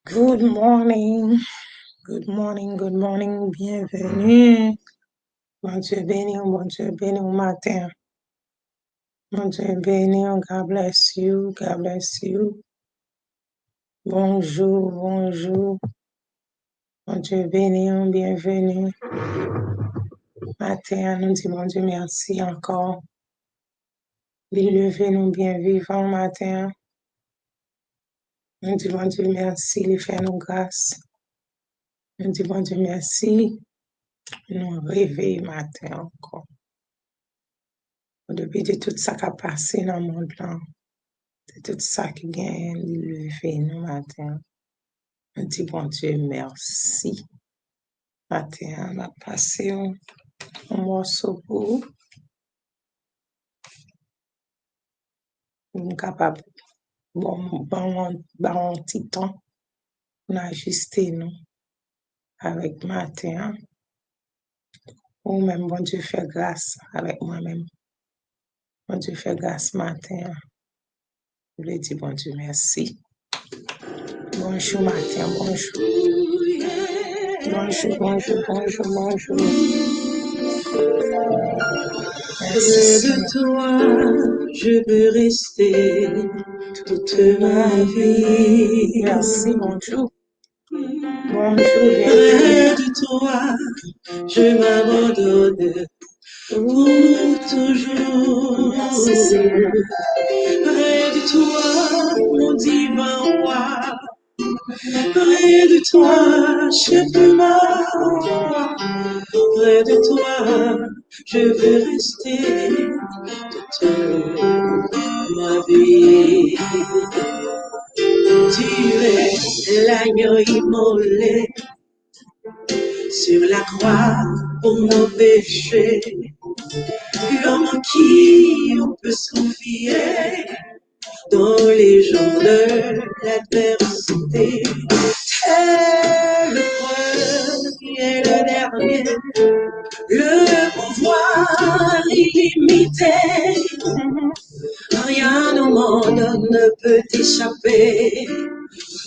Good morning, good morning, good morning, bienvenue. Bon Dieu béni au matin. Bon Dieu béni, God bless you, God bless you. Bonjour, bonjour. Bon Dieu béni, bienvenue. Matin, nous disons bon Dieu merci encore. Lever nous bien vivants matin. Nous disons bon Dieu merci, il fait nous grâce. Nous disons bon Dieu merci, nous réveiller matin encore. Depuis de tout ça qui a passé dans le monde là, de tout ça qui vient lever nous matin. On dit bon Dieu merci. Matin, on a passé un morceau pour nous capable bon petit temps pour ajuster nous avec matin. Ou même bon Dieu fait grâce avec moi-même. Bon Dieu fait grâce matin. Je lui dis bon Dieu merci. Bonjour matin, bonjour. Bonjour, bonjour, bonjour, bonjour. Près de toi, je veux rester toute ma vie. Merci, bonjour. Bonjour, Près de toi, je m'abandonne pour toujours. Près de toi, mon divin roi. Près de toi, chef de ma foi. Près de toi, je veux rester toute ma vie. Tu es l'agneau immolé sur la croix pour nos péchés. L'homme en qui on peut se confier dans les jours de l'adversité. C'est le premier et le dernier, le pouvoir illimité. Rien au monde ne peut échapper.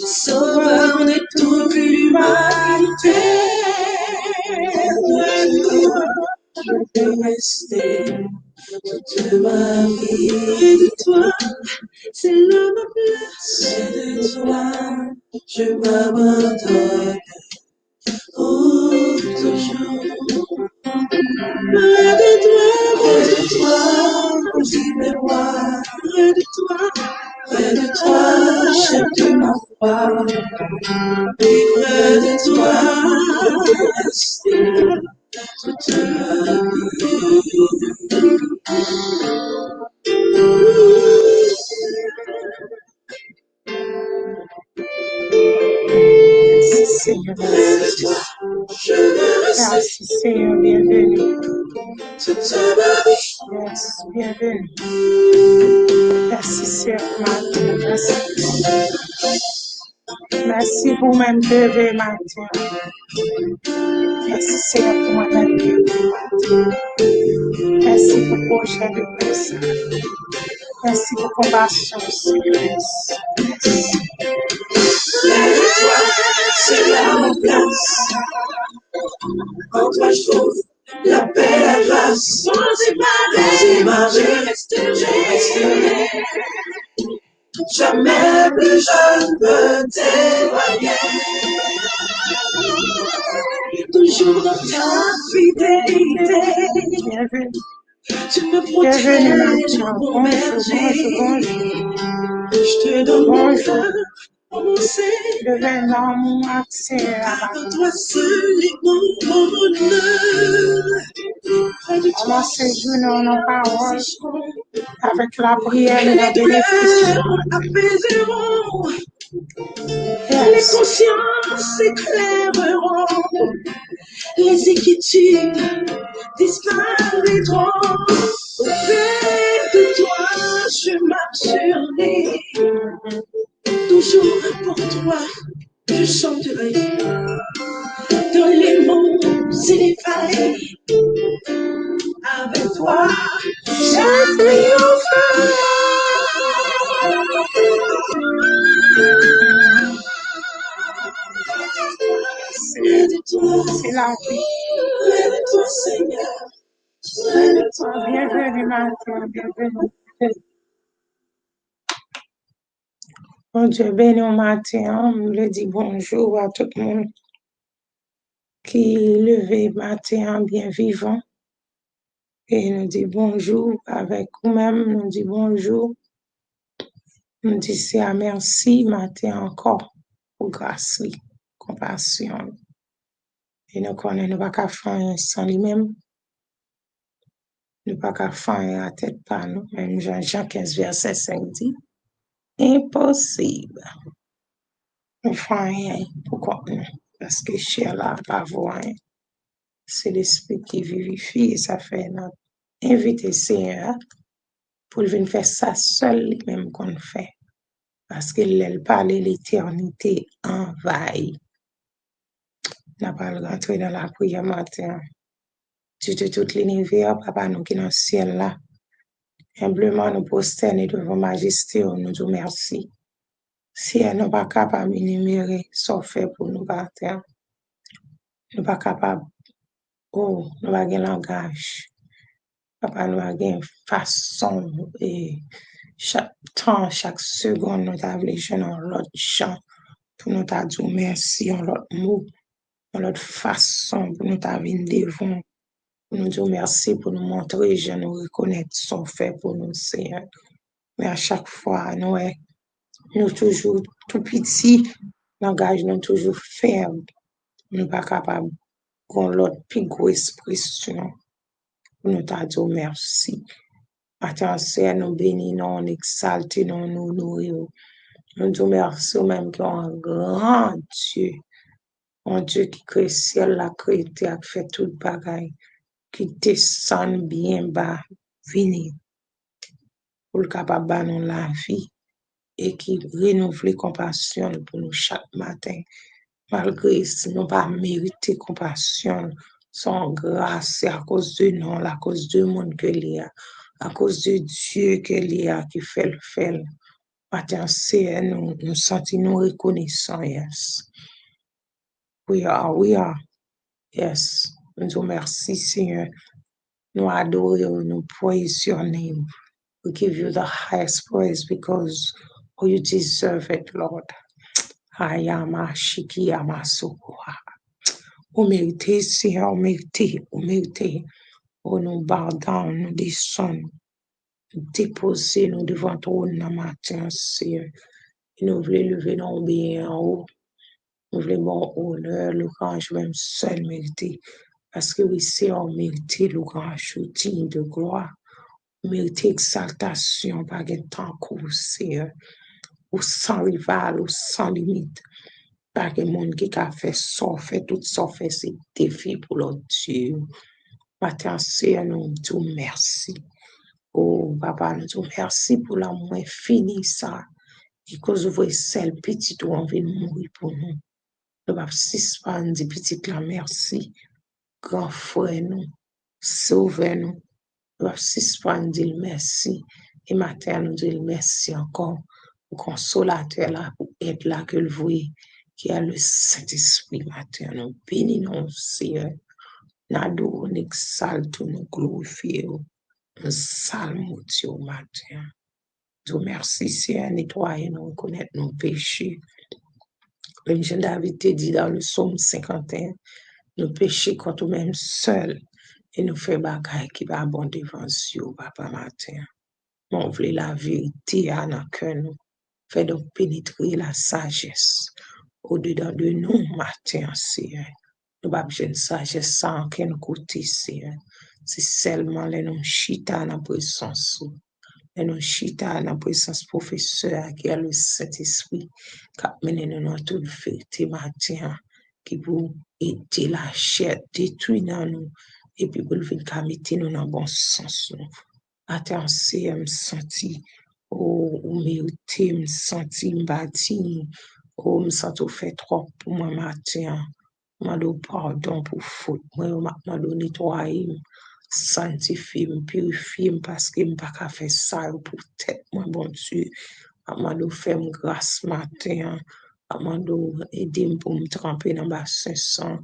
Sauveur de toute l'humanité. Je veux rester toute ma vie. Près de toi, c'est là ma place. Près de toi, je m'abandonne pour toujours. Près de toi, mon divin roi. Près de toi, chef de ma foi. Et près de toi, rester toute ma vie. merci Seigneur. Je veux rester Merci Seigneur, bienvenue. toute ma vie. Yes, bienvenue. Merci Seigneur, matin. Merci. Merci pour même lever matin. Merci Seigneur pour moi-même lever matin. Merci pour projet de grâce. Merci pour compassion, Seigneur. Yes. Près de toi, c'est là ma place. En toi, je trouve la paix, la grâce. Sans séparer, je resterai. Jamais plus je ne peux t'éloigner. Toujours dans ta fidélité. Bienvenue. Tu me Bienvenue protèges, matin. mon Bonjour, berger. bonjour. Je te donne mon Bonjour. cœur, mon Seigneur. Devenant mon accès à Car ma en vie. toi seul est mon bonheur. Près de On toi, m'a séjourné en nos paroles sécheront. avec la prière et la Les bénédiction. douleurs apaiseront. Les Yes. consciences éclaireront. Les inquiétudes disparaîtront. Auprès de toi, je marche sur les. Toujours pour toi, je chanterai. Dans les monts et les vallées, avec toi, je triompherai. c'est la vie. Lève-toi, Seigneur. Lève-toi, bienvenue matin, bienvenue. Bon Dieu, béni au matin, on le dit bonjour à tout le monde qui est levé matin bien vivant. Et nous dit bonjour avec vous-même, nous dit bonjour. Nous dit c'est à merci matin encore pour grâce, compassion. Et nous connaissons, nous pas qu'à faire sans lui-même. Nous pas qu'à faire à tête par nous. Même Jean 15, verset 5 dit, impossible. Nous faisons rien. Pourquoi non? Parce que chez là, pas voir. C'est l'esprit qui vivifie et ça fait notre invité Seigneur pour venir faire ça seul même qu'on fait. Parce qu'il parle l'éternité envahie. N'a pas le rentrer dans la prière matin. Dieu de tout l'univers, papa, nous qui dans le ciel là. Humblement nous prosterner devant majesté, nous disons merci. Si elle n'est pas capable d'énumérer ce fait pour nous battre, nous pas capable, nous pas de langage. Papa, nous avons façon et chaque temps, chaque seconde, nous avons les jeunes en l'autre champ pour nous dire merci en l'autre mot, en l'autre façon pour nous venir devant, pour nous dire merci pour nous montrer, je nous reconnaître son fait pour nous, Seigneur. Mais à chaque fois, nous toujours tout petit, langage nous toujours ferme, nous pas capable qu'on l'autre plus gros expression pour nous dire merci. Attention, nous bénissons, nous exaltons, nous nourrissons. Nous disons merci au même qui est un grand Dieu. Un Dieu qui crée le ciel, la créé, qui fait tout bagaille, qui descend bien bas, venir pour le capable de nous la vie et qui renouvelle compassion pour nous chaque matin. Malgré si nous pas mérité compassion, son grâce, c'est à cause de nous, à cause du monde que l'il y a, à cause de Dieu que l'il y a qui fait le fait. Matin, c'est nous sentons nous reconnaissants, yes. We are, yes. Nous disons merci, Seigneur. Nous adorons, nous praise your name. We give you the highest praise because you deserve it, Lord. Hayama Shikiyama Sokoha. Vous méritez, Seigneur, vous méritez. Oh, nous bardons, nous descendons, nous déposons, nous devant ton matin, Seigneur. Et nous voulons lever nos bien en haut. Nous voulons bon honneur, louange, même seul mérité. Parce que oui, c'est on mérité louange, digne de gloire. Mérité exaltation, par un temps court, Seigneur. Ou sans rival, ou sans limite. Par un monde qui a fait ça, fait tout ça, fait ses défis pour l'autre Dieu. Matin, Seigneur, nous disons merci. Oh, papa, nous disons merci pour l'amour infini, ça. Et cause vous voyez, celle petite où on vient mourir pour nous. Nous avons suspendre petit la merci. Grand frère nous, sauvez-nous. Nous avons suspendre merci. Et matin, nous disons merci encore pour consolateur là, pour être là que le voyez, qui a le Saint-Esprit matin. Nous bénissons, Seigneur. Nous exaltons, nous glorifions. Nous saluons Dieu matin. Dieu merci, Seigneur, nettoyer nous, connaître nos péchés. Comme Jean David te dit dans le psaume 51, nous péchons contre nous-mêmes seuls et nous faisons bagaille qui va abonder devant Dieu, papa matin. On veut la vérité à notre cœur, nous. Fait donc pénétrer la sagesse au-dedans de nous, matin, Seigneur. Nous n'avons pas de sagesse sans aucun côté, Seigneur. C'est seulement les noms chita dans la présence. Et nous chita dans la présence professeur qui a le Saint-Esprit qui a mené nous dans toute vérité matin, qui pour aider la chair détruire dans nous et puis pour venir mettre nous dans le bon sens. Attention, me senti ou mérité, me senti bâti, ou me senti fait trop pour moi matin. M'a donné pardon pour faute, moi m'a donné nettoyer, sanctifier, purifier parce que m'pas pas faire ça pour tête moi bon Dieu. M'a donné faire grâce matin, m'a donné aider pour me tremper dans bassin sang,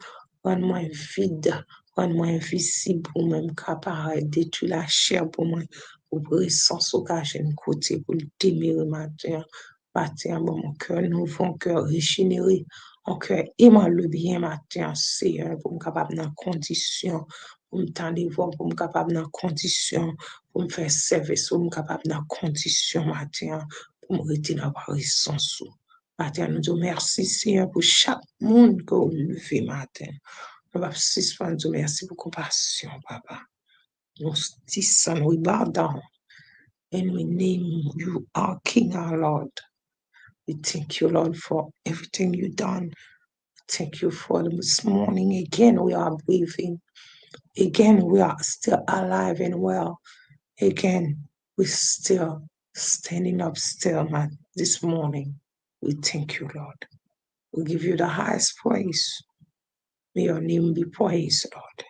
rends-moi vide, rends-moi invisible pour même capable détruire la chair pour moi, pour briser sans soulage un côté, pour le démirer matin, matin, mon cœur nouveau, un cœur régénéré, un cœur aimant le bien matin, Seigneur, pour me capable dans condition, pour me tendre voir, pour me capable dans condition, pour me faire service, pour me capable dans condition matin, pour me retirer dans la sans matin, nous disons merci, Seigneur, pour chaque monde que vous levez matin. Nous allons suspendre, merci pour compassion, Papa. Nous disons, we bow down and we name you our King, our Lord. We thank you, Lord, for everything you've done. Thank you for this morning. Again, we are breathing. Again, we are still alive and well. Again, we're still standing up still this morning. We thank you, Lord. We give you the highest praise. May your name be praised, Lord.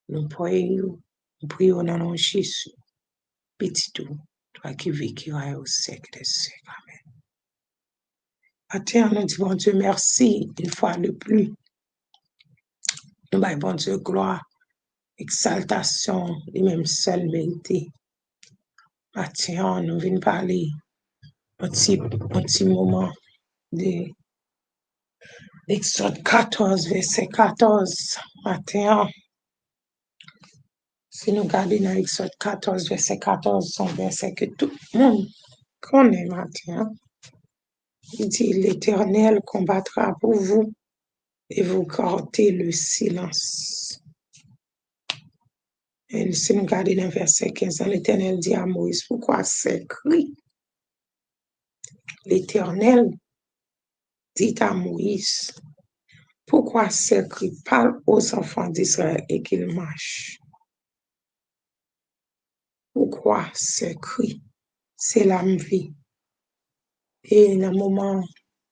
Nous prions dans le nom de Jésus. Petit tout, toi qui vis, qui règne au siècle des siècles. Amen. Matin, nous disons, bon Dieu, merci une fois de plus. Nous disons, bon Dieu, gloire, exaltation, les mêmes seuls mérités. Matin, nous venons parler un petit moment de Exode 14, verset 14. Matin, si nous regardons dans Exode 14, verset 14, c'est un verset que tout le monde connaît matin. Il dit, l'Éternel combattra pour vous et vous gardez le silence. Et si nous regardons dans verset 15, l'Éternel dit à Moïse, pourquoi ces cris? L'Éternel dit à Moïse, pourquoi ces cris? Parle aux enfants d'Israël et qu'ils marchent. Pourquoi ces cris? C'est la vie. Et dans le moment,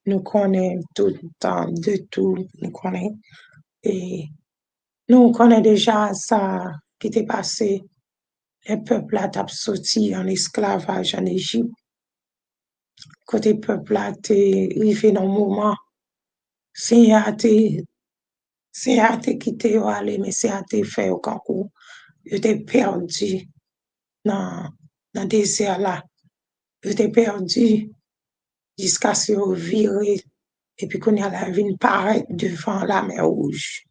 nous connaissons tout le temps, de tout, nous connaissons. Et nous connaissons déjà ça qui était passé. Les peuples a sorti en esclavage en Égypte. Côté peuple a été arrivé dans le moment, c'est à te quitter ou aller, mais c'est à te faire au concours. Il était perdu dans le désert là. Il était perdu jusqu'à se virer. Et puis, qu'on y a la vie paraître devant la mer Rouge.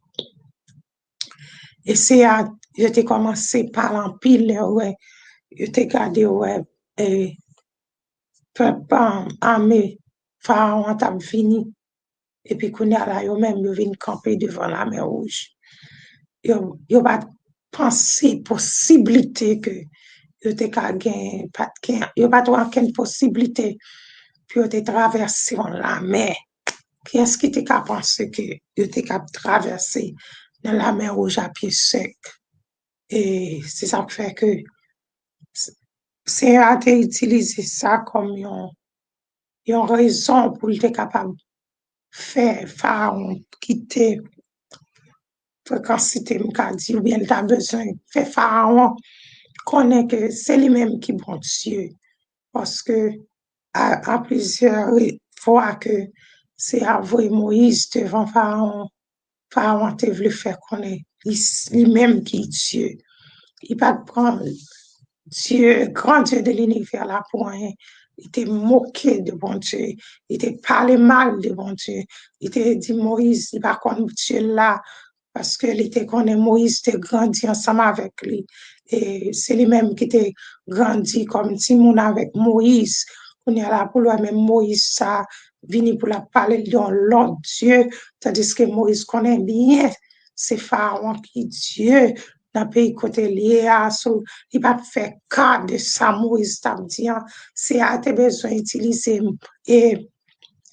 Et c'est à, je commencé par l'empile, ouais. Je t'ai gardé, ouais, et peuple armé, pharaon t'a fini. Et puis, qu'on y a là, yo même, yo vient camper devant la mer Rouge. Yo va penser possibilité que yo t'ai gagné, pas de yo pas trouvé aucune possibilité, puis yo t'ai traversé la mer. Qui est-ce qui t'a pensé que yo t'ai traversé dans la mer Rouge à pied sec? Et c'est ça qui fait que c'est à utiliser ça comme une raison pour être capable de faire pharaon quitter fréquencité m'kadi ou bien t'as besoin de faire pharaon connaît que c'est lui-même qui bon Dieu parce que à plusieurs fois que c'est avoué Moïse devant pharaon te voulu faire connaître lui-même qui est Dieu. Il va prendre Dieu, grand Dieu de l'univers là pour rien. Il était moqué de bon Dieu. Il était parlé mal de bon Dieu. Il était dit Moïse, il va connaître Dieu là parce que il était connaît Moïse était grandi ensemble avec lui. Et c'est lui-même qui était grandi comme Timon avec Moïse. On est là pour lui, même Moïse, ça, vini pour la parler de l'autre Dieu, tandis que Moïse connaît bien, c'est Pharaon qui Dieu, dans le pays côté lié à ça, il va faire cas de ça, Moïse t'a dit, c'est à tes besoins d'utiliser, et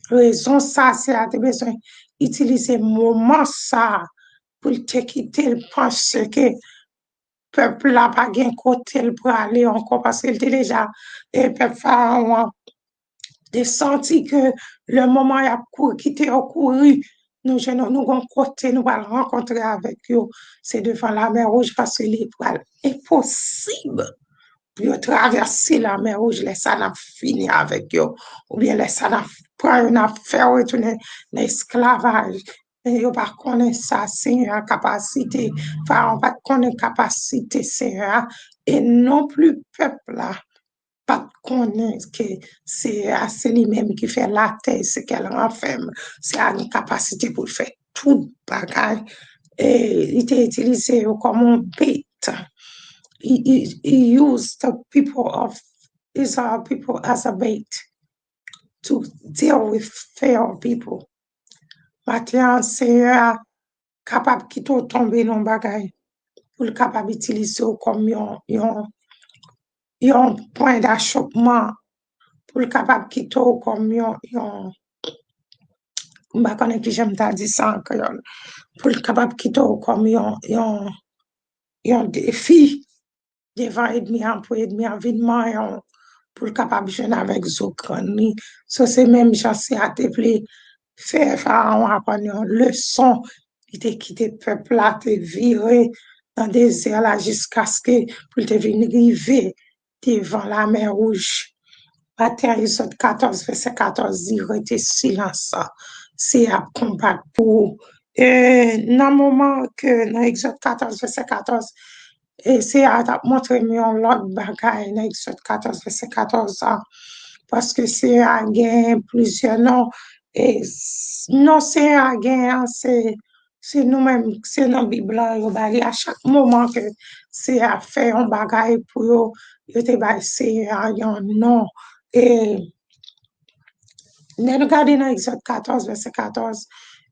raison ça, c'est à tes besoins d'utiliser moment ça, pour te quitter, parce que peuple là pas gain côté pour aller encore parce qu'il était déjà et peuple pharaon de senti que le moment a couru quitter au couru nous nous côté nous allons rencontrer avec eux c'est devant la mer Rouge parce que les poils impossible pour traverser la mer Rouge laisse ça n'a fini avec eux ou bien laisse ça n'a prendre une affaire retourner l'esclavage mais yo pas connaît ça, Seigneur, capacité, Pharaon pas connaît capacité, Seigneur, et non plus peuple là, pas connaît que c'est lui-même qui fait la terre, c'est qu'elle renferme, c'est une capacité pour faire tout bagage, et il était utilisé comme un bait. He used the people of Israel people as a bait to deal with Pharaoh people. Maintenant, Seigneur, capable qui te tombe dans bagay pour le capable d'utiliser comme un point d'achoppement pour le capable qui te comme yon m'a connaît qui j'aime t'a dit ça en créole pour le capable qui te comme yon défi devant ennemi pour ennemi environnement pour le capable de jouer avec Zokrani. Ça c'est même chassé à te faire Pharaon apprendre une leçon. Il t'a quitté peuple là, te viré dans des désert là jusqu'à ce que pour te venir arriver devant la mer Rouge. Matthieu 14, verset 14, dit, restez silence. C'est à combattre pour. Dans le moment que, dans Exode 14, verset 14, et c'est à montrer l'autre bagaille, dans Exode 14, verset 14, parce que c'est à gagner plusieurs noms. Et non, c'est à gagner, c'est nous-mêmes, c'est dans la Bible, à chaque moment que c'est à faire un bagaille pour eux, c'est à un nom. Et nous regardons dans Exode 14, verset 14,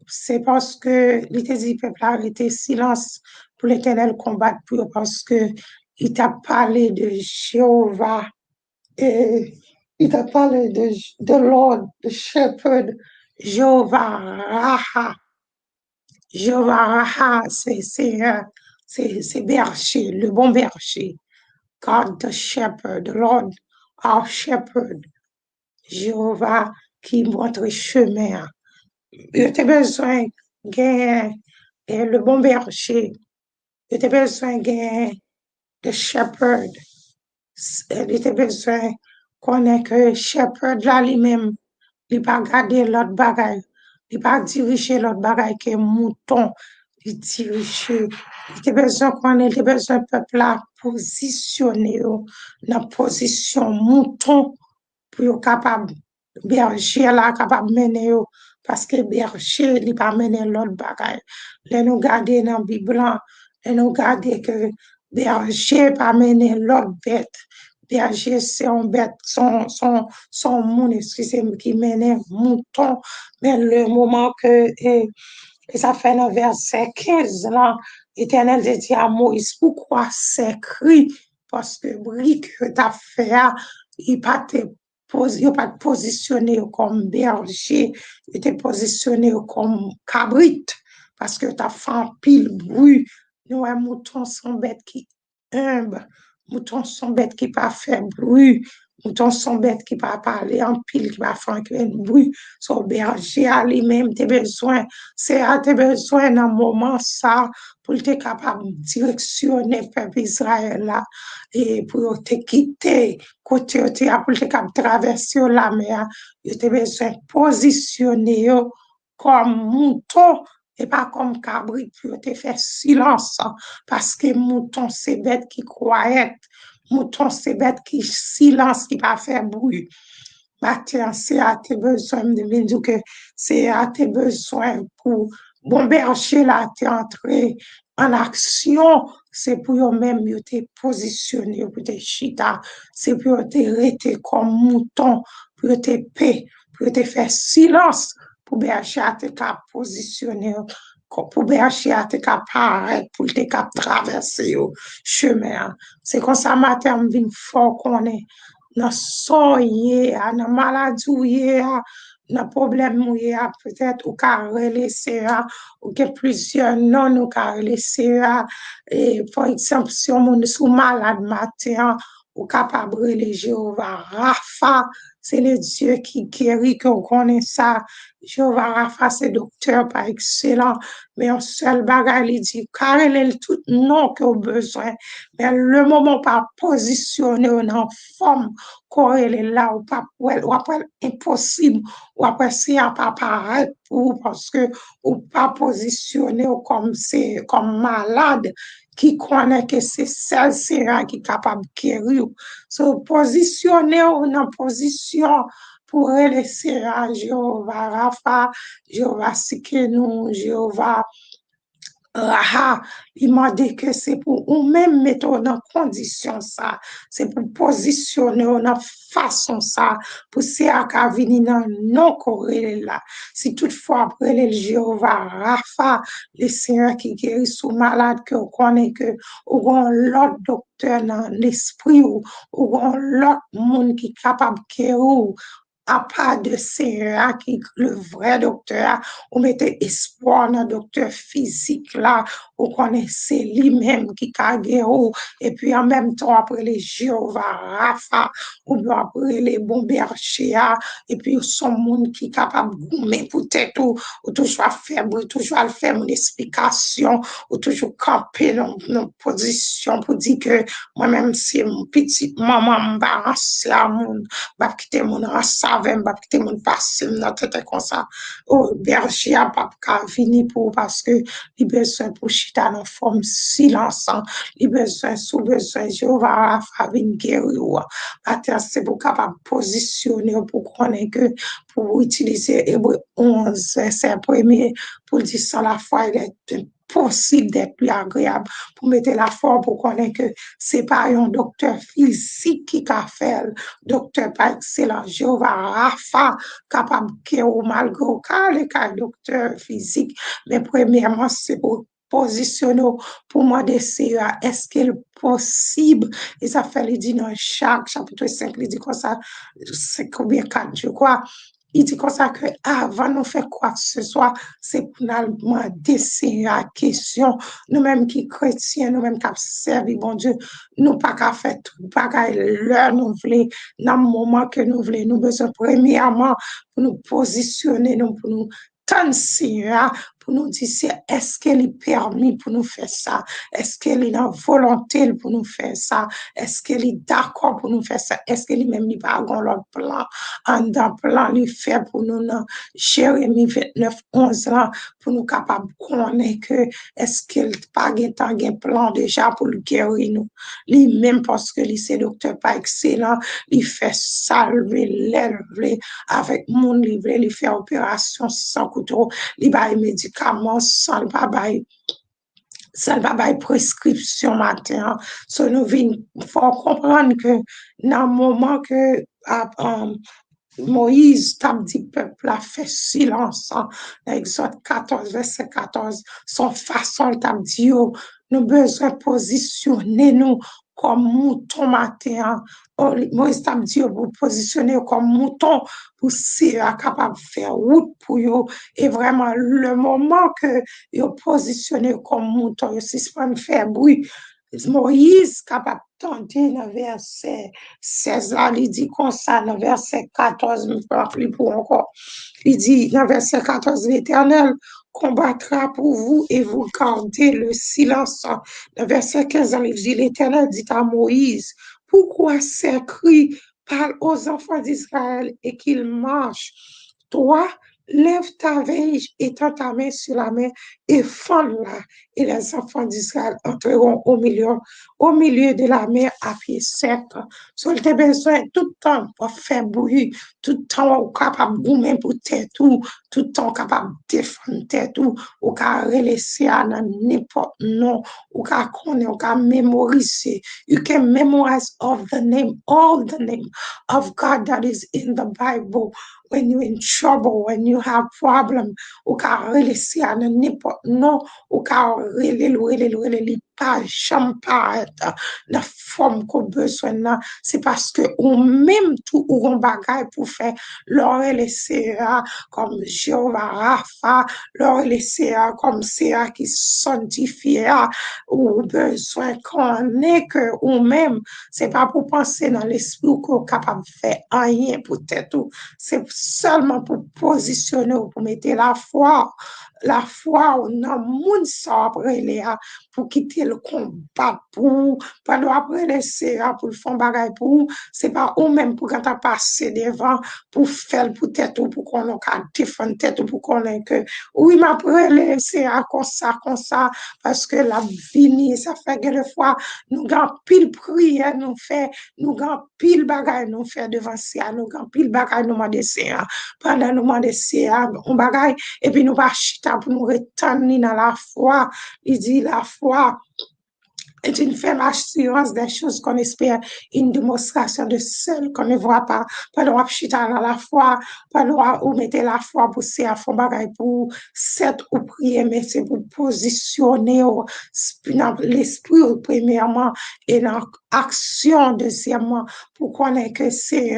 c'est parce que l'État dit peuple a arrêté silence pour l'Éternel combattre pour eux, parce que il t'a parlé de Jéhovah et il t'a parlé de Lord, the Shepherd, Jéhovah Raha. Jéhovah Raha, c'est berger, le bon berger. God the Shepherd, the Lord our Shepherd. Jéhovah qui montre chemin. Il a besoin de le bon berger. Il a besoin de shepherd. Il a besoin de connaître que shepherd là lui-même, il ne pas garder l'autre bagaille. Il ne pas diriger l'autre bagaille que mouton. Il dirige. Il a besoin connaître, il a besoin de peuple là positionner dans la position mouton pour être capable berger là capable mener parce que berger il pas mener l'autre bagaille les nous garder dans Bible les nous garder que berger pas mener l'autre bête berger c'est un bête son monde excusez-moi qui mène mouton mais le moment que et ça fait dans verset 15 là l'Éternel dit à Moïse pourquoi c'est cri parce que brique que t'as fait il pas te il pas positionné comme berger, il était positionné comme cabrit, parce que tu as fait un pile bruit. Nous, les moutons sont bêtes qui humbles, moutons sont bêtes qui pas fait bruit, moutons sont bêtes qui pas parler en pile, qui pas faire un bruit. Son berger à lui-même, tes besoins, c'est à tes besoins dans le moment ça, pour être capable de directionner le peuple Israël là, et pour te quitter, côté pour te capable de traverser la mer, tu as besoin de positionner comme mouton et pas comme cabri pour te faire silence, parce que mouton c'est bête qui croyait, mouton c'est bête qui silence, qui pas faire bruit. Maintenant, c'est à tes besoins, de dire que c'est à tes besoins pour bon berger là, t'es entré en action, c'est pour eux-mêmes, ils te positionner, pour te chita, c'est pour te rester comme mouton, pour te paix, pour te faire silence, pour berger à te positionner, pour berger à te paraître, pour te traverser le chemin. C'est comme ça, matin, je fort qu'on est dans soye, dans maladie, dans problème peut-être ou ka laisser ou que plusieurs non ou ka laisser et par exemple si on est sous malade matin ou capable de Jéhovah Rapha, c'est le Dieu qui guérit, qu'on connaît ça. Jéhovah Rapha, c'est docteur par excellent, mais un seul bagage, il dit, car il est tout nom qu'on a besoin, mais le moment pas positionné en forme, quand elle est là, ou après impossible, ou après si elle pas paraître pour, parce que, ou pas positionné comme malade, qui connaît que c'est celle qui est capable de guérir. So, positionner en position pour laisser à Jéhovah Rapha, Jéhovah Sikenu, Jéhovah il m'a dit que c'est pour ou même mettre en condition ça, c'est pour positionner en façon ça, pour c'est à venir dans non corrélé là. Si toutefois après le Jéhovah Rapha, le Seigneur qui guérit sous malade, que on connaît que ou l'autre docteur dans l'esprit ou l'autre monde qui est capable de guérir, à part de Seigneur qui le vrai docteur, on mettait espoir dans le docteur physique là, on connaissait lui-même qui a guéri, et puis en même temps après les Jéhovah Rapha, ou bien après les bons bergers, et puis son monde qui est capable de gommer peut-être, ou toujours faible, toujours faire une explication, ou toujours camper dans une position pour dire que moi-même c'est mon petit maman m'embarrasse là, mon va quitter mon savem, va quitter mon passé, non, tête comme ça. Oh, berger a pas qu'à venir pour, parce que, il besoin pour chita en forme silence, il besoin, sous besoin, Jéhovah a venir guérir. Attends, c'est pour capable positionner, pour connaître que, pour utiliser Hébreu 11, c'est premier, pour dire ça la foi, il est possible d'être plus agréable, pour mettre la foi, pour connaître que c'est pas un docteur physique qui a fait, docteur par excellence, Jéhovah Rapha, capable de ou malgré le cas docteur physique, mais premièrement, c'est pour positionner pour moi d'essayer est-ce qu'il est possible, et ça fait, il dit dans chaque chapitre 5, il dit comme ça, c'est combien 4, je crois, il dit comme ça que avant de faire quoi que ce soit, c'est pour nous demander la question, nous-mêmes qui chrétiens, nous-mêmes qui servons, bon Dieu, nous pas qu'à faire tout, pas qu'à l'heure nous voulons, dans le moment que nous voulons, nous besoin premièrement pour nous positionner, nous, pour nous tendre pour nous dire est-ce qu'elle est permis pour nous faire ça, est-ce qu'elle est dans volonté pour nous faire ça, est-ce qu'elle est d'accord pour nous faire ça, est-ce qu'elle est même pas dans leur plan, en plan lui fait pour nous dans Jérémie 29, 11 là, pour nous capables de connaître que est-ce qu'elle pas un plan déjà pour le guérir nous, lui-même parce que c'est docteur pas excellent, il fait salver l'élever avec mon livre, il fait opération sans couteau, il bail médicaments sans pas bail prescription matin. So nous faut comprendre que dans le moment que Moïse t'a dit peuple a fait silence, Exode 14, verset 14, son façon t'a dit, nous besoin positionner nous comme mouton matin. Moïse t'a dit, vous positionner comme mouton pour si capable de faire route pour vous. Et vraiment, le moment que vous positionnez comme mouton, vous suspendez faire bruit, Moïse capable tenter dans verset 16 là, il dit comme ça, dans verset 14, je me rappelle pour encore, il dit dans verset 14, l'Éternel combattra pour vous et vous gardez le silence. Dans verset 15, il dit, l'Éternel dit à Moïse, pourquoi ces cris parlent aux enfants d'Israël et qu'ils marchent? Toi, lève ta veille et tends ta main sur la main et fends-la. Et les enfants d'Israël entreront au milieu de la mer à pied sec. So, il a besoin tout le temps pour faire bruit, tout le temps capable de goumer pour tête tout le temps capable de défendre tête ou qu'à relaisser à n'importe nom, ou qu'à connaître, ou qu'à mémoriser. You can memorize all the name of God that is in the Bible. When you're in trouble, when you have problem, ou qu'à relaisser à n'importe nom, ou qu'à relaisser pas jamais paraître la forme qu'on besoin là, c'est parce que ou même tout ou on bagaille pour faire leur laissera comme Jéhovah Rapha, leur laissera comme Séa qui sanctifiera ou besoin qu'on est que ou même c'est pas pour penser dans l'esprit qu'on est capable de faire rien peut-être, c'est seulement pour positionner ou pour mettre la foi dans le monde ça après pour quitter le combat pour après laisser pour le fond bagaille pour c'est pas ou même pour quand passer devant pour faire peut-être ou pour qu'on a défendre tête ou pour qu'on ait que oui m'a laisser comme ça parce que la vie ça fait que des fois nous avons pile prière nous fait nous avons pile bagaille nous fait devant ça nous avons pile bagaille nous demander ça pendant nous demander ça on bagaille et puis nous pas chita pour nous retenir dans la foi il dit la foi est une ferme assurance des choses qu'on espère, une démonstration de celles qu'on ne voit pas. Pas de chita dans la foi, pas de ou mettre la foi pour c'est à fond bagaille pour cette ou prier, mais c'est pour positionner dans l'esprit premièrement et dans l'action deuxièmement pour connaître que c'est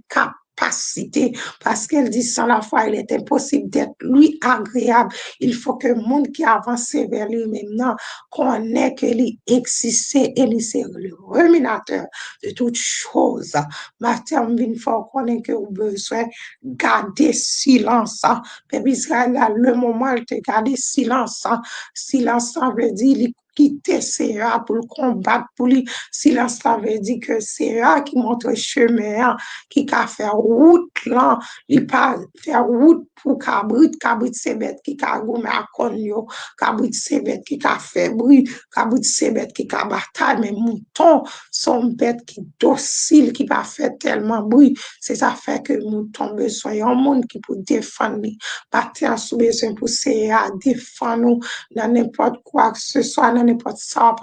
cap capacité, parce qu'elle dit sans la foi, il est impossible d'être lui agréable. Il faut que le monde qui avance vers lui maintenant connaît qu'il existe et il c'est le ruminateur de toutes choses. Matin, il faut connaître que vous besoin garder silence. Peuple Israël, le moment, il te garder silence. Silence, ça veut dire quitter Séa pour le combattre pour lui. Silence, ça veut dire que Séa qui montre chemin, qui a fait route là, il pas faire route pour cabrit c'est bête qui a gommé à conyo, cabrit c'est bête qui a fait bruit, cabrit c'est bête qui a bataille, mais mouton sont bêtes qui docile, qui pas fait tellement bruit, c'est ça fait que mouton besoin un monde qui peut défendre, bâtir sous besoin pour à défendre dans n'importe quoi que ce soit, dans n'importe ça,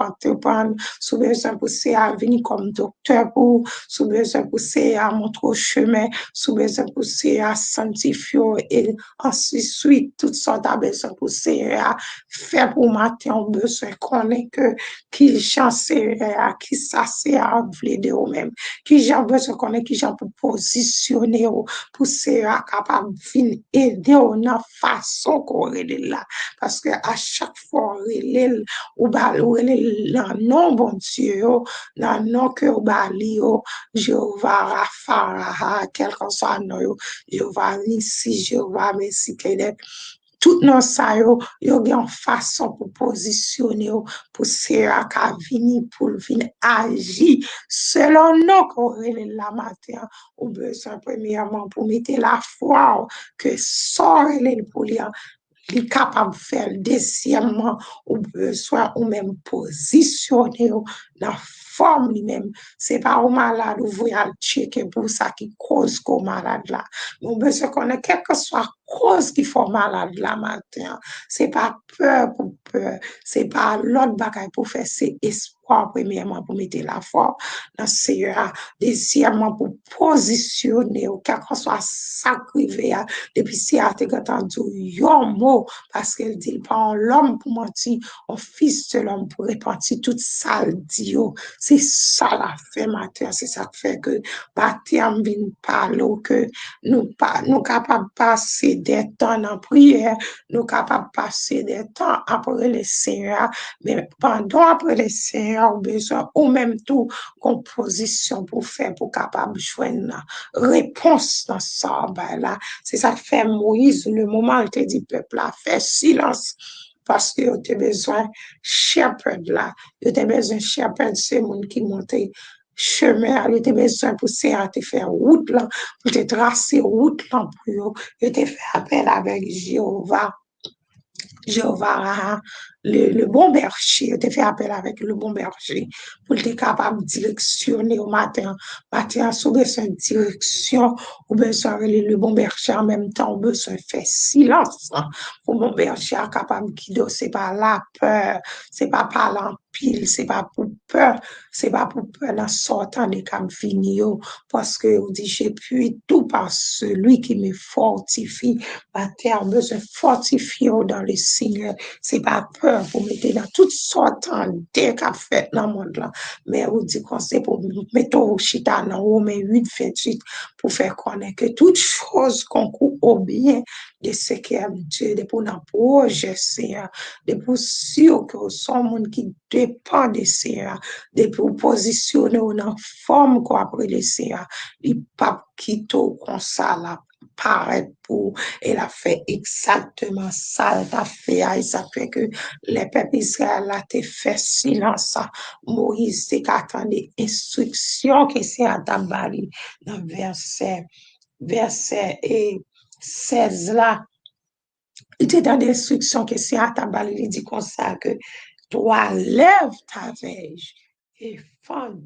sous besoin pour à venir comme docteur pour, sous besoin pour à montrer chemin, sous besoin pousser à sanctifier et ensuite toutes sortes de besoin pousser à faire pour matin on besoin connaître que qui chance à qui ça c'est à vouloir de eux-mêmes qui j'ai besoin connaître qui j'ai pour positionner pousser à capable venir aider dans façon qu'on est là parce que à chaque fois il ou le nom bon Dieu dans nom que au bali Jéhovah Rapha quel qu'on soit nous Jéhovah Nissi Jéhovah Messi tout nos ça yo une façon pour positionner pour Sarah ka venir pour venir agir selon nous qu'on la matin ou besoin premièrement pour mettre la foi que sort les pour est capable de faire deuxièmement ou besoin ou même positionner dans la forme lui-même. C'est pas au malade ou vous allez checker pour ça qui cause qu'on malade là. Nous besoin qu'on ait quelle que soit cause qui fait malade là matin. C'est pas peur pour peur. C'est pas l'autre bagaille pour faire, c'est espoir premièrement pour mettre la foi dans le Seigneur. Deuxièmement pour positionner ou quel que soit sacrifié depuis si a été entendu yon mot parce qu'elle dit pas l'homme pour mentir, un fils de l'homme pour repentir toute sale dio. C'est ça la fait matin, c'est ça qui fait que matin vient parler que nous capables de passer des temps en prière, nous capables de passer des temps après le Seigneur, mais pendant après le Seigneur, besoin ou même tout composition pour faire pour capable de joindre réponse dans ça ben là c'est ça fait Moïse le moment où il te dit peuple là fait silence parce que tu as besoin shepherd là tu as besoin shepherd c'est monde qui monte chemin tu as besoin pour te faire route là pour te tracer route là pour te faire appel avec Jéhovah, le bon berger, te fait appel avec le bon berger pour être capable de directionner au matin. Matin, sous besoin de direction, ou besoin le bon berger en même temps, ou besoin de faire silence. Pour mon berger capable de guider, c'est pas la peur, c'est pas parler en pile, c'est pas pour peur, c'est pas pour peur dans sortant de cap fini, parce que on dit, j'ai pu tout par celui qui me fortifie. Matin, on besoin de fortifier dans les Seigneur, c'est pas peur pour mettre dans toutes sortes de qu'a fait dans le monde là. Mais on dit qu'on sait pour mettre au chita dans Romains 8, 28 pour faire connaître que toute chose concourt au bien de ce qui aime Dieu, de pour nous projet, Seigneur, de pour sûr que son monde qui dépend de Seigneur, de pour positionner dans forme qu'on après le Seigneur, il pas quitter comme ça là, paraître pour, elle a fait exactement ça, elle a fait, et ça fait que les peuples Israël a fait silence. Moïse attendait instruction que c'est à Tabali dans verset 16 là. Il était dans l'instruction que c'est à Tabali, il dit comme ça que toi lève ta verge et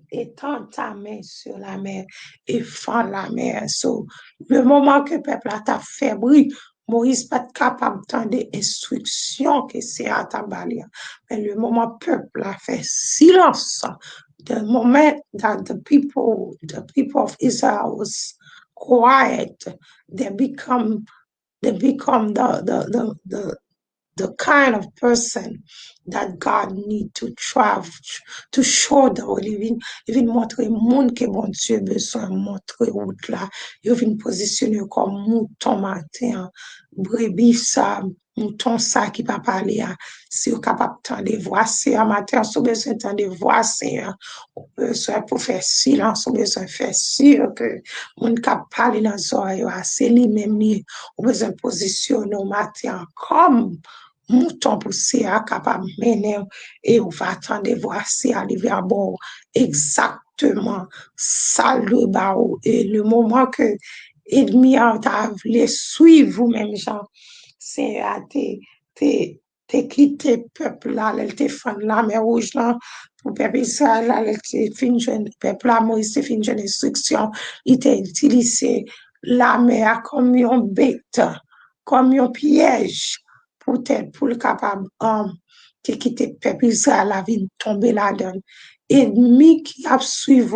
étends ta main sur la mer et fends la mer. So, le moment que le peuple a ta fébrile, Moïse n'est pas capable d'entendre instructions que c'est à Tabali. Mais le moment que le peuple a fait silence, the moment that the people of Israel was quiet, they become the kind of person that God need to travel, to show the world, even montrer monde que bon Dieu besoin montrer route là, il vient positionner comme mouton matin, brebis ça, mouton ça qui va parler, si vous capable de voir c'est matin, si vous besoin de voir c'est, on besoin pour faire silence, on besoin faire sûr que monde cap parler dans oreilles, c'est lui même lui, on besoin positionner au matin comme mouton poussé à capable mener et on va attendre voir si arriver à bord exactement ça le barreau et le moment que ennemi a voulu suivre vous-même Jean c'est à te quitter peuple là elle te fait la mer rouge là pour peuple Israël là elle te fin jeune peuple là Moïse te fin jeune instruction il t'a utilisé la mer comme un bête comme un piège pour le capable de quitter le peuple Israël, la vie tomber là-dedans. Ennemi qui a suivi,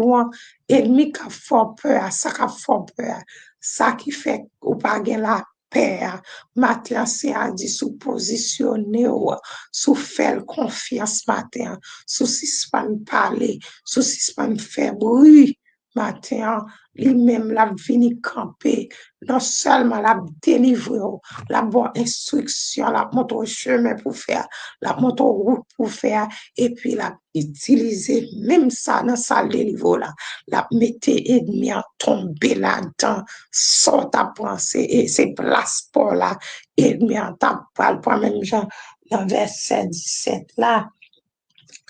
ennemi qui a fort peur, ça qui a fort peur, ça qui fait qu'on pas la paix. Matin, c'est à dire sous positionner, sous faire confiance matin, sous si pas parler, sous si pas faire bruit. Matin, lui-même l'a venu camper, non seulement l'a délivré, la bonne instruction, la montre chemin pour faire, la montre route pour faire, et puis la utiliser même ça dans sa délivré là, la mettez ennemi à tomber là-dedans, sans ta pensée, et c'est place pour là, ennemi à ta parle, pas même genre, dans verset 17 là,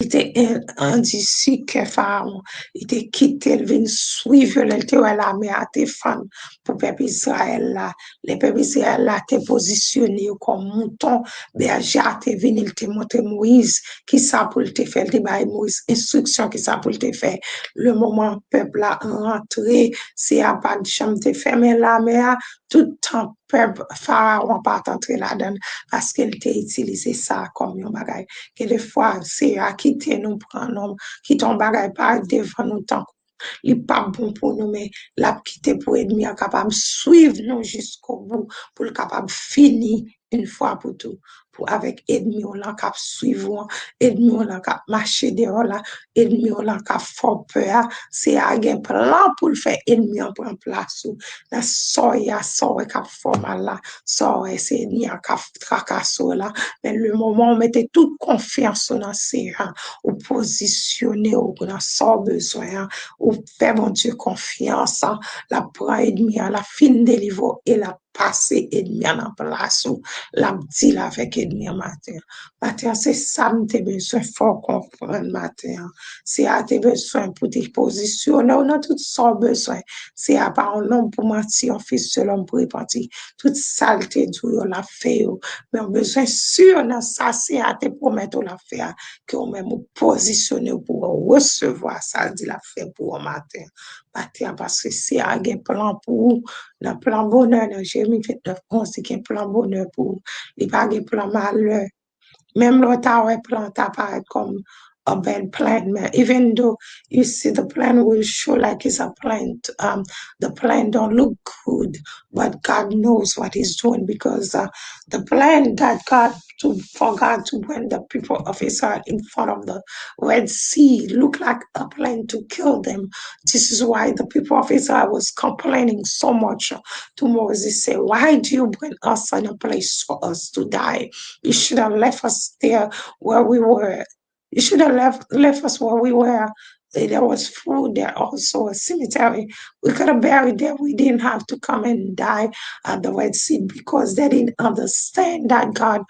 il était indécis que Pharaon, il était quitté, il vient suivre la mer à tes femmes pour peuple Israël là. Les peuples Israël là, t'es positionné comme mouton, berger à te venir, il te montre Moïse, qui ça pour te faire, il te Moïse, instruction qui ça pour te faire. Le moment peuple là rentré, c'est à pas de chambre te fermer la mer, tout le temps peuple Pharaon pas entrer là-dedans parce qu'il t'a utilisé ça comme un bagage. Que des fois, c'est à quitter nous, prendre, qui ton bagage pas devant nous tant. Il n'est pas bon pour nous, mais l'a quitter pour ennemi, capable de suivre nous jusqu'au bout, pour le capable de finir une fois pour tout. Pour avec ennemi, on l'a cap suivre, ennemi, on l'a cap marcher dehors là, ennemi, on l'a cap fort peur, c'est à un plan pour le faire ennemi en prend place. La soya, soya cap fort mal là, soya, c'est ennemi en cap tracasse là, mais le moment où on mettait toute confiance dans ces rangs, ou positionner, ou dans son besoin, ou faire mon Dieu confiance, la prend ennemi à la fin des niveaux et la passer ennemi en place, la dit avec ennemi matin. Matin, c'est ça que tu as besoin fort comprendre matin. C'est à tes besoins pour te positionner, on a tout son besoin. C'est à part un homme pour mentir, un fils de l'homme pour repentir. Toute saleté, tout, on l'a fait, mais on a besoin sûr dans ça, c'est à te promettre la faire, qu'on même positionner pour recevoir ça, dit la fait pour un matin. Matin, parce que c'est un plan pour le plan bonheur, dans Jérémie 29, c'est un plan bonheur pour il n'y a pas de plan malheur. Même l'autre plan t'apparaît comme a bad plan, man. Even though you see the plan will show like it's a plan, the plan don't look good, but God knows what He's doing because the plan that for God to bring the people of Israel in front of the Red Sea looked like a plan to kill them. This is why the people of Israel was complaining so much to Moses. Say, why do you bring us in a place for us to die? You should have left us there where we were. You should have left us where we were. There was food there, also a cemetery. We could have buried there. We didn't have to come and die at the Red Sea because they didn't understand that God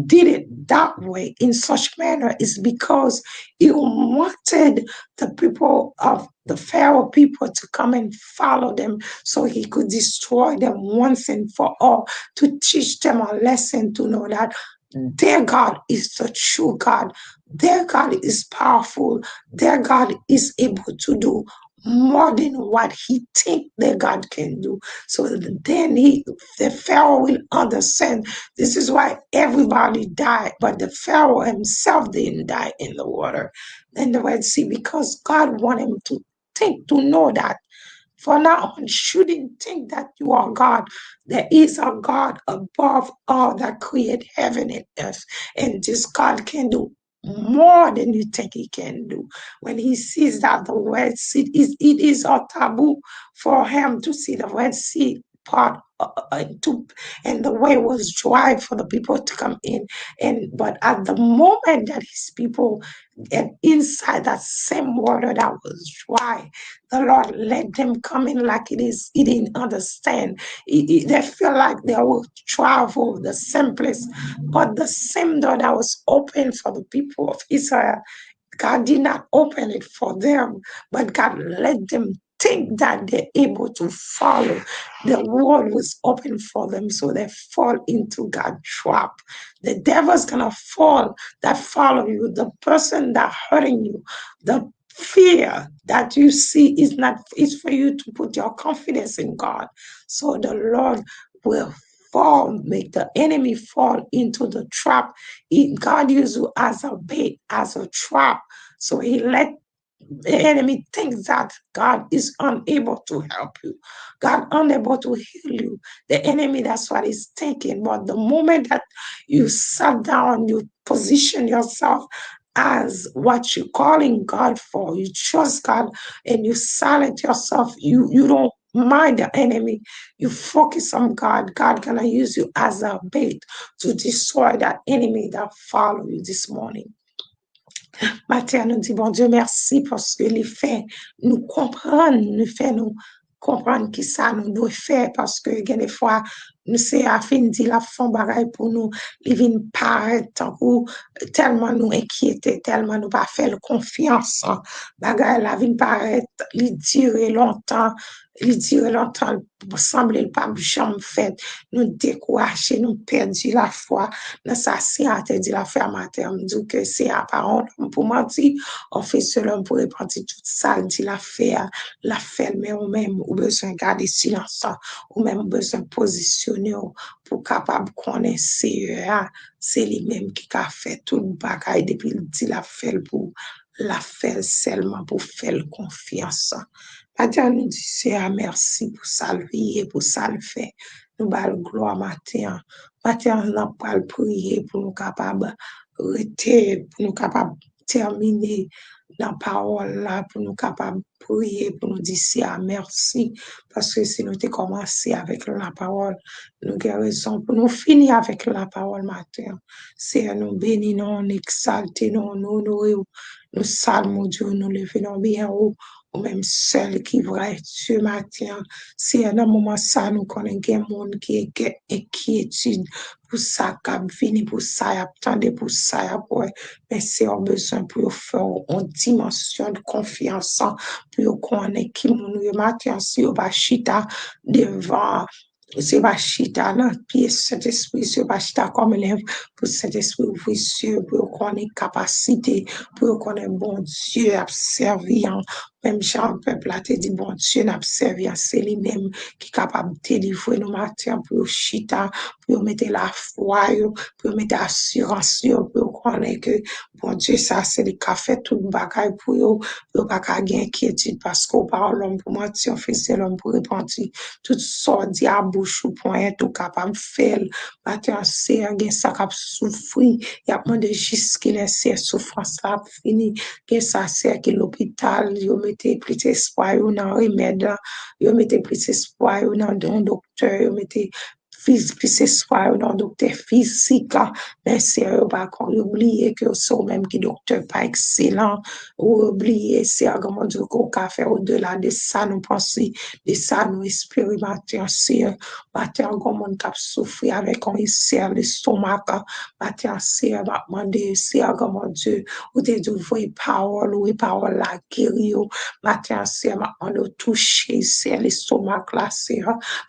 did it that way in such manner. Is because He wanted the people of the Pharaoh people to come and follow them so He could destroy them once and for all, to teach them a lesson to know that their God is the true God. Their God is powerful. Their God is able to do more than what He think their God can do. So then the Pharaoh will understand. This is why everybody died, but the Pharaoh himself didn't die in the water in the Red Sea, because God wanted him to think, to know that for now on, shouldn't think that you are God. There is a God above all that created heaven and earth. And this God can do more than you think He can do. When He sees that the Red Sea, it is a taboo for Him to see the Red Sea part and the way was dry for the people to come in. But at the moment that His people get inside that same water that was dry, the Lord let them come in like it is. He didn't understand. They feel like they will travel the same place. But the same door that was open for the people of Israel, God did not open it for them, but God let them think that they're able to follow. The world was open for them, so they fall into God's trap. The devil's gonna fall that follow you. The person that hurting you, the fear that you see is for you to put your confidence in God. So the Lord will make the enemy fall into the trap. God uses you as a bait, as a trap. So He let the enemy think that God is unable to help you, God unable to heal you. The enemy, that's what he's thinking. But the moment that you sat down, you position yourself as what you're calling God for, you trust God and you silence yourself, you don't mind the enemy, you focus on God. God gonna use you as a bait to destroy that enemy that follow you this morning. Matin, nous disons, bon Dieu, merci parce que les faits nous comprennent, nous comprendre qui ça nous doit faire, parce que des fois, nous c'est à fin de la fond bagaille pour nous, les vins paraître tellement nous inquiéter, tellement nous pas faire confiance. Bagaille la vin paraître, les durer longtemps, semble pas jamais fait, nous décourager, nous perdu la foi. Dans ça, si on te dit la ferme à terme, dit que c'est apparent pour mentir, on fait cela pour répandre tout ça, dit la faire, mais ou même, ou besoin de garder silence, ou même besoin de positionner pour capable connaître c'est lui-même qui a fait tout le bagage depuis le dit la faire pour la faire seulement pour faire confiance. Matin, nous dit c'est merci pour ça le et pour ça le fait. Nous bal gloire matin. Matin, nous pas prier pour nous capables rester, pour nous capables terminer la parole là, pour nous capables prier, pour nous dire merci, parce que si nous avons commencé avec la parole, nous avons raison pour nous finir avec la parole matin. C'est nous bénissons, nous exaltons, nous honorons, nous saluons Dieu, nous levons bien haut, ou même seul qui vrai Dieu matin. C'est un moment ça, nous connaissons un monde qui est inquiétude pour ça, qui vient pour ça, attendez pour ça, mais c'est un besoin pour faire une dimension de confiance, pour connaître qui nous matin, si on va chita devant. C'est pas chita dans pied cet esprit, c'est pas chita comme lèvre pour cet esprit ouvrir Dieu, pour qu'on ait capacité, pour qu'on ait bon Dieu à servir. Même Jean, peuple a te dit, bon Dieu n'a servi, c'est lui-même qui est capable de délivrer nos matins pour chita, pour mettre la foi, pour mettre l'assurance, pour connaît que, bon Dieu, ça, c'est le café, tout bagaille pour yo pas qu'à gagner inquiétude parce qu'on parle l'homme pour mentir, on fait c'est l'homme pour repentir. Tout sort dit à bouche ou point, tout capable de faire. Matin, c'est un gars ça cap souffrir. Il y a moins de juste qu'il laisse souffrance là fini. Que ça c'est que l'hôpital, yo mettez plus espoir dans remède, yo mettez plus espoir dans un docteur, yo mettez plus espoir dans docteur physique. Mais c'est pas qu'on oublie que c'est même qui docteur pas excellent. Ou oublier, c'est comment dire qu'on peut faire au-delà de ça, nous penser, de ça, nous expérimenter, c'est matin, comment on peut souffrir avec un ulcère, l'estomac, matin, c'est demander, c'est comment Dieu, ou te dire, voyez parole, ou parole la guérir, matin, c'est on toucher, c'est l'estomac là, c'est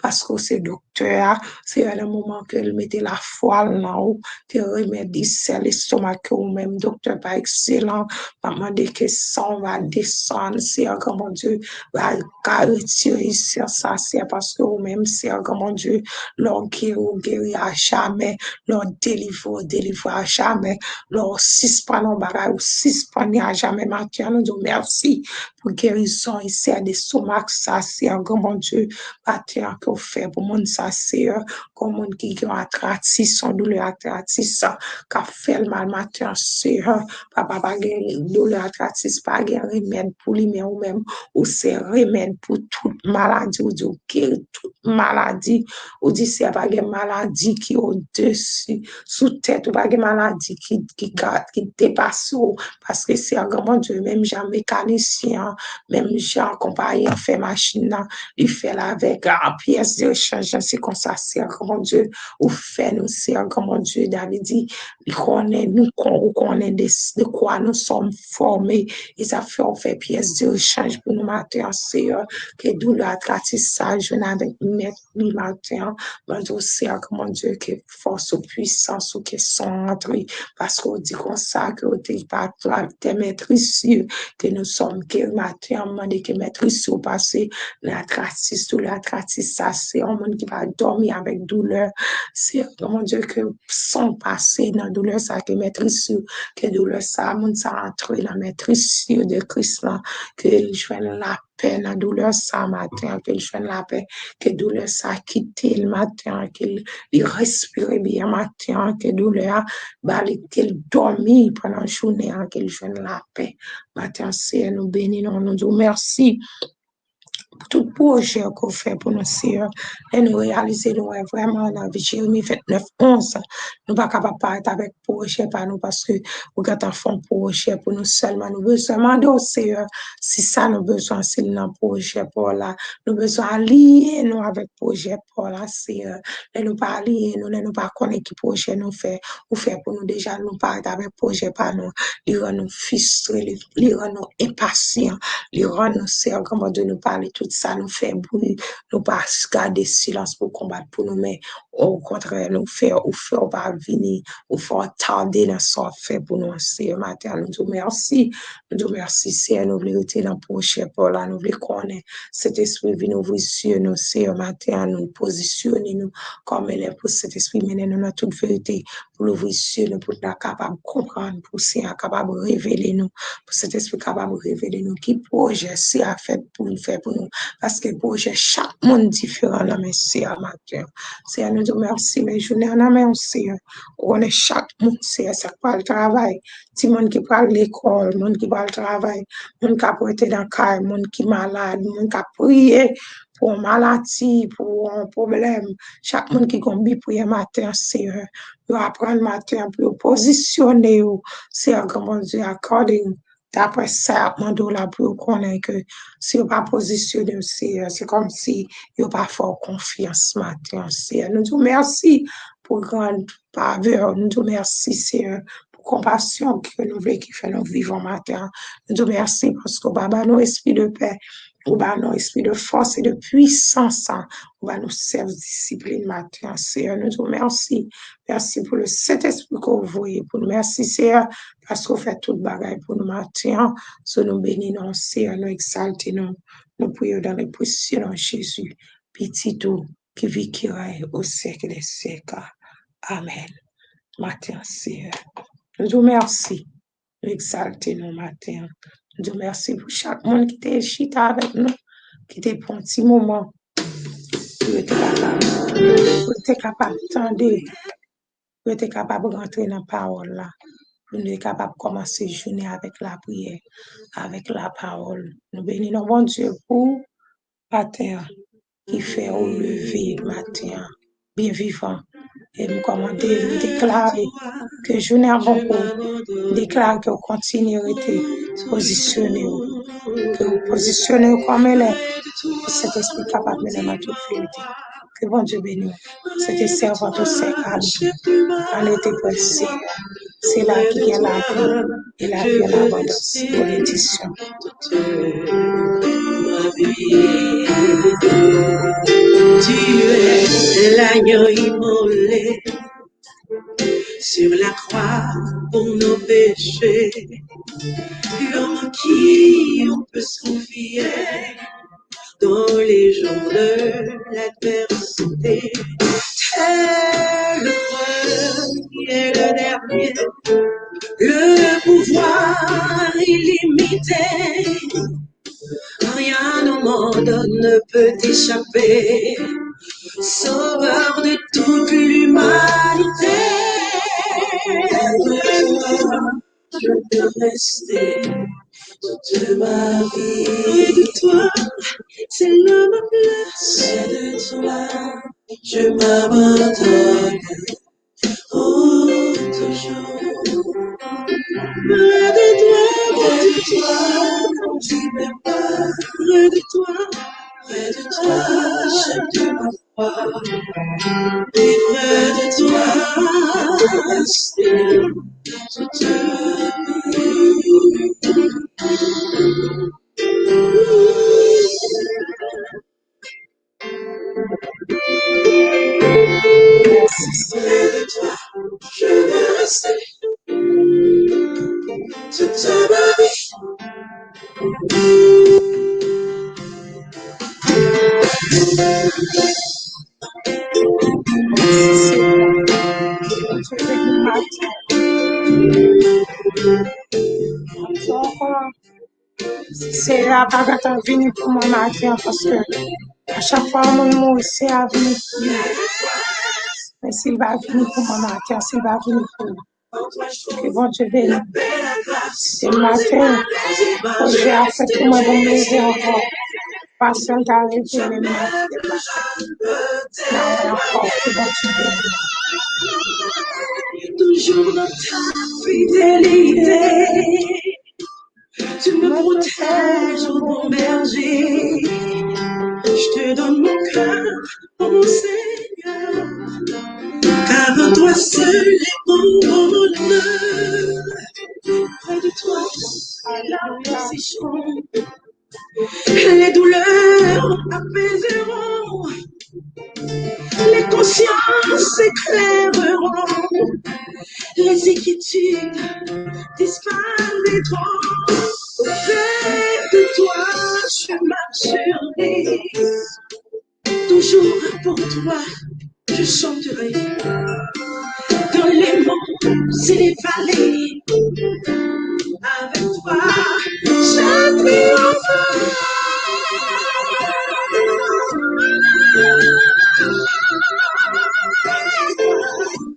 parce que c'est docteur, c'est le moment que le mettait la foi là-haut, te remettre, c'est l'estomac ou même docteur pas excellent, maman de que sang va descendre, c'est comment Dieu va retirer sur ça, c'est parce que vous-même, c'est comment Dieu, l'on guérit à jamais, l'on délivre à jamais, l'on suspend nos bagages, suspend à jamais, Mathieu, nous disons merci pour guérison ici à des stomacs, ça, c'est comment Dieu, Mathieu, qu'on fait pour monde, ça, c'est comme monde qui a attractif, son douleur attractif, ça, qu'a fait le mal, Mathieu, c'est papa pas douleur attractive, pas remède pour lui, mais ou même, ou c'est remède pour toute maladie, ou dit, toute maladie, ou dit, c'est pas une maladie qui est au-dessus, sous tête, ou pas une maladie qui dépasse, parce que c'est un grand Dieu, même Jean mécanicien, même Jean compagnie, fait machine, il fait là avec un pièce de rechange, c'est comme ça, c'est un grand Dieu, ou fait nous, c'est un grand Dieu, David dit, nous connaît de quoi nous sommes formés. Et ça fait, on fait pièce de rechange pour nous matin, c'est que d'où la ça, je n'ai avec maître le matin, mais aussi, comment Dieu, que force ou puissance ou que sont entrés, parce qu'on dit comme ça, que t'es pas t'es maîtrise, que nous sommes que matin, on dit que maîtrise ou passé, la tout la ça, c'est un monde qui va dormir avec douleur, c'est comment Dieu, que sont passés dans douleur, ça, que maîtrise, que douleur, ça, moun ça entre dans maîtrise de Christ, là, que je fais la paix dans douleur, ça, matin, que je fais la paix, que douleur, ça, quitte le matin, qu'il respire bien matin, que douleur, qu'il dormit pendant la journée, que je fais la paix. Matin, c'est nous bénissons, nous disons merci tout projet qu'on fait pour nous, Seigneur, et nous réaliser, nous, vraiment, dans la vie, Jérémie 29, 11, nous pas capable de parler avec projet par nous, parce que nous avons fait un projet pour nous seulement, nous besoin demander au Seigneur, si ça nous besoin, c'est un projet pour là, nous besoin lier nous avec projet pour là, Seigneur, et nous pas lier nous pas connaître qui projet nous fait, ou fait pour nous déjà, nous parler avec projet par nous, il rend nous frustrés, il rend nous impatients, il rend nous, Seigneur, comment de nous parler tout ça nous fait bruit, nous pas garder silence pour combattre pour nous, mais au contraire, nous faire ou pas venir, ou faire tarder dans ce qu'on fait pour nous, Seigneur, matin, nous disons merci, Seigneur, nous voulons être dans le prochain pour là, nous voulons connaître cet esprit, nous voulons sur nous, Seigneur, matin, nous positionner nous comme elle est pour cet esprit, mener nous dans toute vérité, pour l'ouvrir sur nous, pour être capable de comprendre, pour être capable de révéler nous, pour cet esprit capable de révéler nous, qui projet c'est à faire pour nous, parce que projet, chaque monde différent dans mes sœurs, matin. C'est nous dire merci, mais je n'ai pas même sœur. On est chaque monde, c'est ça qui le travail. Si monde qui parle l'école, monde qui parle le travail, monde qui a porté dans le cas, monde qui est malade, monde qui a prié pour une maladie, pour un problème. Chaque monde qui a prié matin, c'est vous apprendre matin pour positionner, c'est comment dire, according. D'après ça, mon la pour connaître que si vous pas positionné, c'est comme si vous pas fort confiance matin. Nous disons merci pour grande faveur. Nous disons merci, Seigneur, pour compassion que nous voulons qui fait nous vivre matin. Nous disons merci parce que Baba, nous esprit de paix, ou bah non, esprit de force et de puissance, ou bah nous servir discipline matin, Seigneur. Nous disons merci. Merci pour le Saint-Esprit que vous voyez pour nous. Merci, Seigneur, parce que vous faites toute bagaille pour nous matin. So nous bénissons, Seigneur, nous exaltons, nous prions dans les précieux nom de Jésus. Petit tout, qui vit, qui règne au siècle des siècles. Amen. Matin, Seigneur. Dieu merci. Exalté nos matins. Dieu merci pour chaque monde qui était chita avec nous, qui était pour un petit moment. Pour être capable d'attendre, pour être capable de rentrer dans la parole là. Pour être capable de commencer la journée avec la prière, avec la parole. Nous bénissons bon Dieu pour matin qui fait au lever matin, bien vivant. Et nous commandons, nous déclarer que journée avant pour déclarer que vous continuez à être positionné, que vous positionnez comme elle est, que cet esprit capable de mener à toute vérité. Que bon Dieu bénisse. C'était servant au Seigneur. En était pressé. C'est là qu'il y a la vie et la vie en abondance pour l'édition. Tu es l'agneau immolé sur la croix pour nos péchés, l'homme qui on peut se confier dans les jours de l'adversité. C'est le premier, le dernier, le pouvoir illimité. Rien au monde ne peut échapper, sauveur de toute l'humanité. Je peux rester toute ma vie. Près de toi, c'est là ma place. Près de toi, je m'abandonne. Oh, toujours. Près de toi, quand tu me parles. Près de toi, je te vois. Et près de toi, rester toute ma vie. Près de toi, je veux rester toute ma vie. C'est la bagarre à venir pour moi matin parce que à chaque fois mon mot c'est à venir pour lui. Mais s'il va venir pour moi matin, s'il va venir pour lui. Que bon Dieu bénisse. Ce matin, j'ai fait pour moi de me lever encore. Patient d'arrêter même matin. Là encore, que bon Dieu bénisse. Toujours dans ta fidélité, tu me protèges au bon berger. Je te donne mon cœur, oh mon Seigneur, car toi seul est mon bonheur. Près de toi, la position, les douleurs apaiseront, les consciences éclaireront, les inquiétudes disparaîtront. Auprès de toi, je marcherai. Toujours pour toi, je chanterai. Dans les monts et les vallées, avec toi, je triompherai.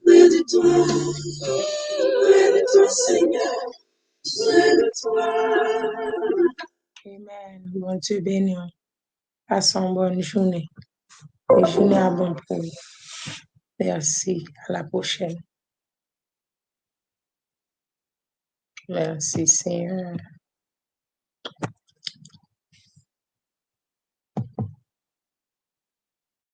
Près de toi, Seigneur, près de toi. Amen. Bon Dieu bénisse. Passons une bonne journée. Et journée à bon pour vous. Merci. À la prochaine. Merci, Seigneur.